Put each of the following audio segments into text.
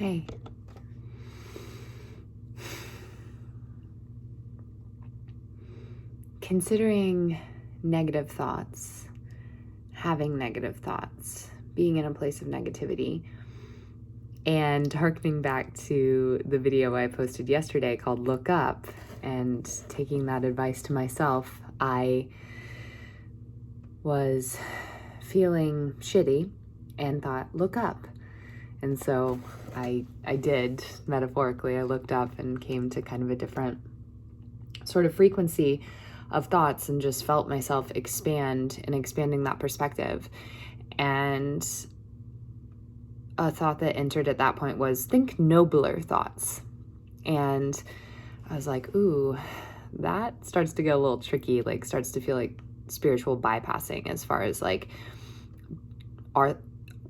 Hey. Considering negative thoughts, having negative thoughts, being in a place of negativity, and harkening back to the video I posted yesterday called Look Up, and taking that advice to myself, I was feeling shitty and thought, look up. And so I did, metaphorically. I looked up and came to kind of a different sort of frequency of thoughts and just felt myself expand and expanding that perspective. And a thought that entered at that point was, think nobler thoughts. And I was like, ooh, that starts to get a little tricky, like starts to feel like spiritual bypassing, as far as like our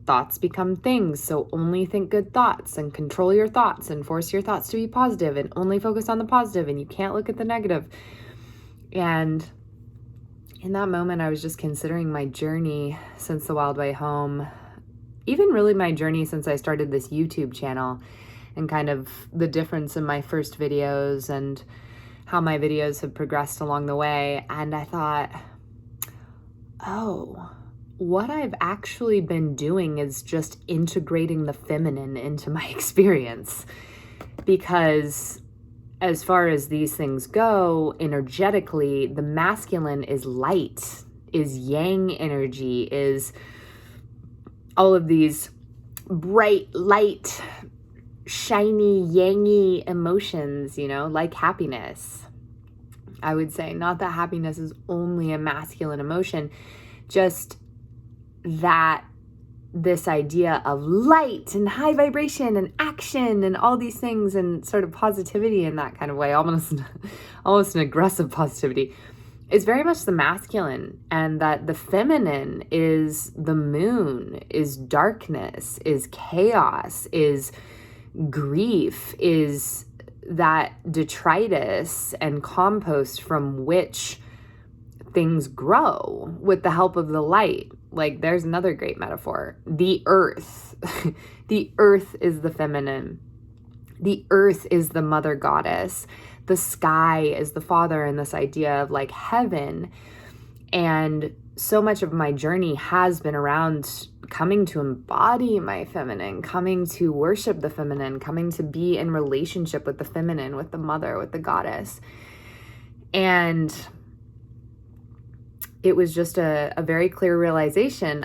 thoughts become things. So only think good thoughts and control your thoughts and force your thoughts to be positive and only focus on the positive, and you can't look at the negative. And in that moment, I was just considering my journey since the Wild Way Home, even really my journey since I started this YouTube channel, and kind of the difference in my first videos and how my videos have progressed along the way. And I thought, oh, what I've actually been doing is just integrating the feminine into my experience. Because as far as these things go, energetically, the masculine is light, is yang energy, is all of these bright, light, shiny, yangy emotions, like happiness. I would say not that happiness is only a masculine emotion, just that this idea of light and high vibration and action and all these things and sort of positivity in that kind of way, almost an aggressive positivity, is very much the masculine, and that the feminine is the moon, is darkness, is chaos, is grief, is that detritus and compost from which things grow with the help of the light. Like, there's another great metaphor. The earth. The earth is the feminine. The earth is the mother goddess. The sky is the father, and this idea of like heaven. And so much of my journey has been around coming to embody my feminine, coming to worship the feminine, coming to be in relationship with the feminine, with the mother, with the goddess. And it was just a very clear realization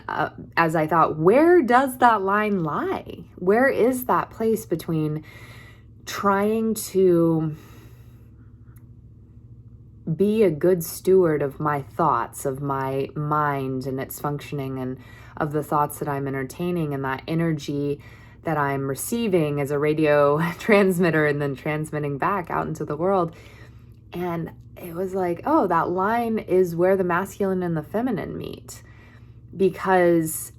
as I thought, where does that line lie? Where is that place between trying to be a good steward of my thoughts, of my mind and its functioning, and of the thoughts that I'm entertaining, and that energy that I'm receiving as a radio transmitter and then transmitting back out into the world. And it was like, oh, that line is where the masculine and the feminine meet. Because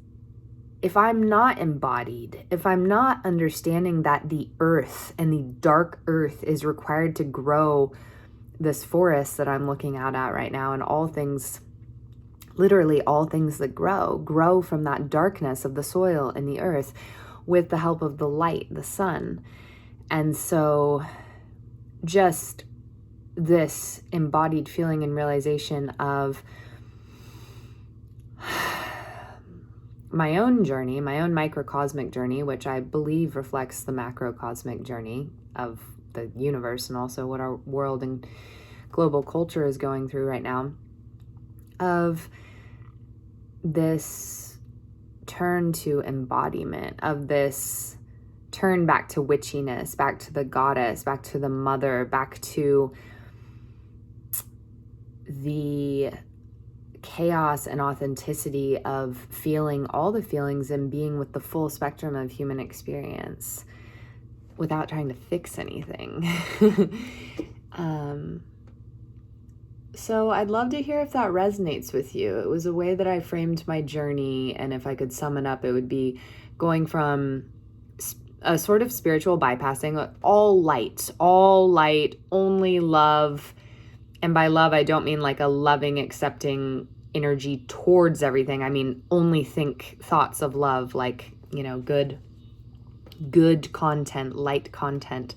if I'm not embodied, if I'm not understanding that the earth and the dark earth is required to grow this forest that I'm looking out at right now, and all things, literally all things that grow from that darkness of the soil and the earth with the help of the light, the sun. And so just this embodied feeling and realization of my own journey, my own microcosmic journey, which I believe reflects the macrocosmic journey of the universe, and also what our world and global culture is going through right now, of this turn to embodiment, of this turn back to witchiness, back to the goddess, back to the mother, back to the chaos and authenticity of feeling all the feelings and being with the full spectrum of human experience without trying to fix anything. So I'd love to hear if that resonates with you. It was a way that I framed my journey, and if I could sum it up, it would be going from a sort of spiritual bypassing, all light, only love. And by love, I don't mean like a loving, accepting energy towards everything. I mean, only think thoughts of love, like, good good content, light content,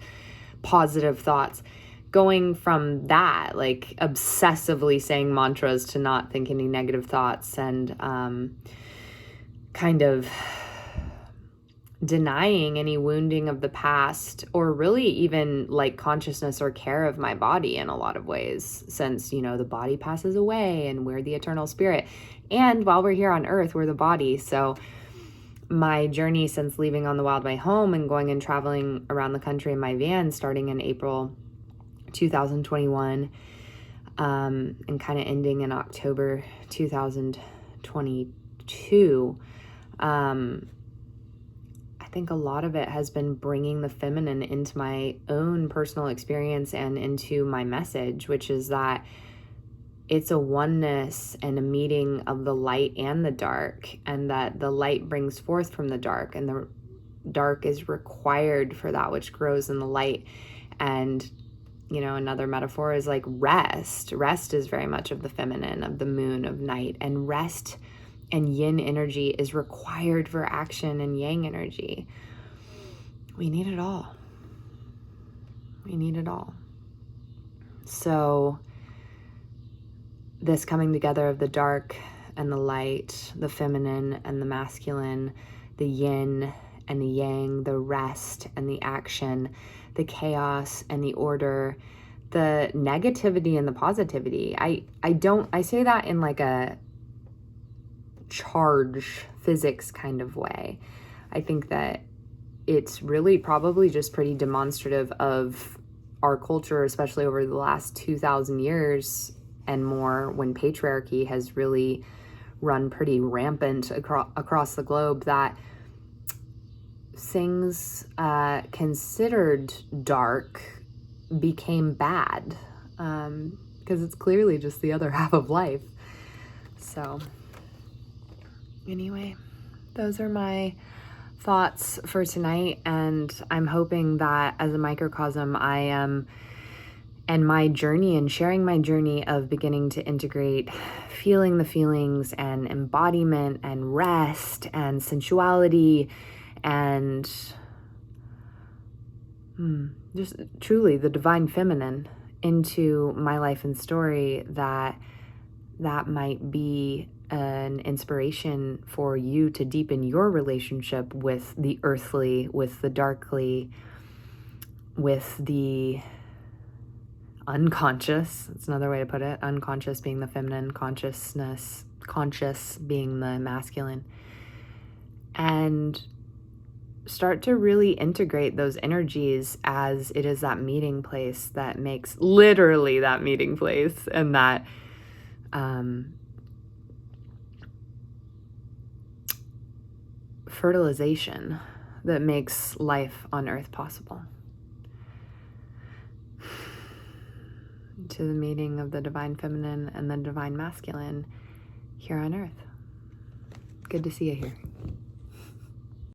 positive thoughts. Going from that, like obsessively saying mantras to not think any negative thoughts, and kind of denying any wounding of the past, or really even like consciousness or care of my body in a lot of ways, since, you know, the body passes away and we're the eternal spirit. And while we're here on earth, we're the body. So my journey since leaving on the Wild Way home and going and traveling around the country in my van starting in April 2021, and kind of ending in October 2022, I think a lot of it has been bringing the feminine into my own personal experience and into my message, which is that it's a oneness and a meeting of the light and the dark, and that the light brings forth from the dark, and the dark is required for that which grows in the light. And, you know, another metaphor is like rest. Rest is very much of the feminine, of the moon, of night, and rest and yin energy is required for action and yang energy. We need it all. We need it all. So this coming together of the dark and the light, the feminine and the masculine, the yin and the yang, the rest and the action, the chaos and the order, the negativity and the positivity. I say that in like a charge physics kind of way. I think that it's really probably just pretty demonstrative of our culture, especially over the last 2,000 years and more, when patriarchy has really run pretty rampant across the globe, that things considered dark became bad, because it's clearly just the other half of life. So anyway, those are my thoughts for tonight, and I'm hoping that as a microcosm, I am, and my journey and sharing my journey of beginning to integrate feeling the feelings and embodiment and rest and sensuality and just truly the divine feminine into my life and story, that might be an inspiration for you to deepen your relationship with the earthly, with the darkly, with the unconscious. It's another way to put it. Unconscious being the feminine, conscious being the masculine. And start to really integrate those energies, as it is that meeting place that makes, literally that meeting place, and that fertilization that makes life on earth possible. To the meeting of the divine feminine and the divine masculine here on earth. Good to see you here.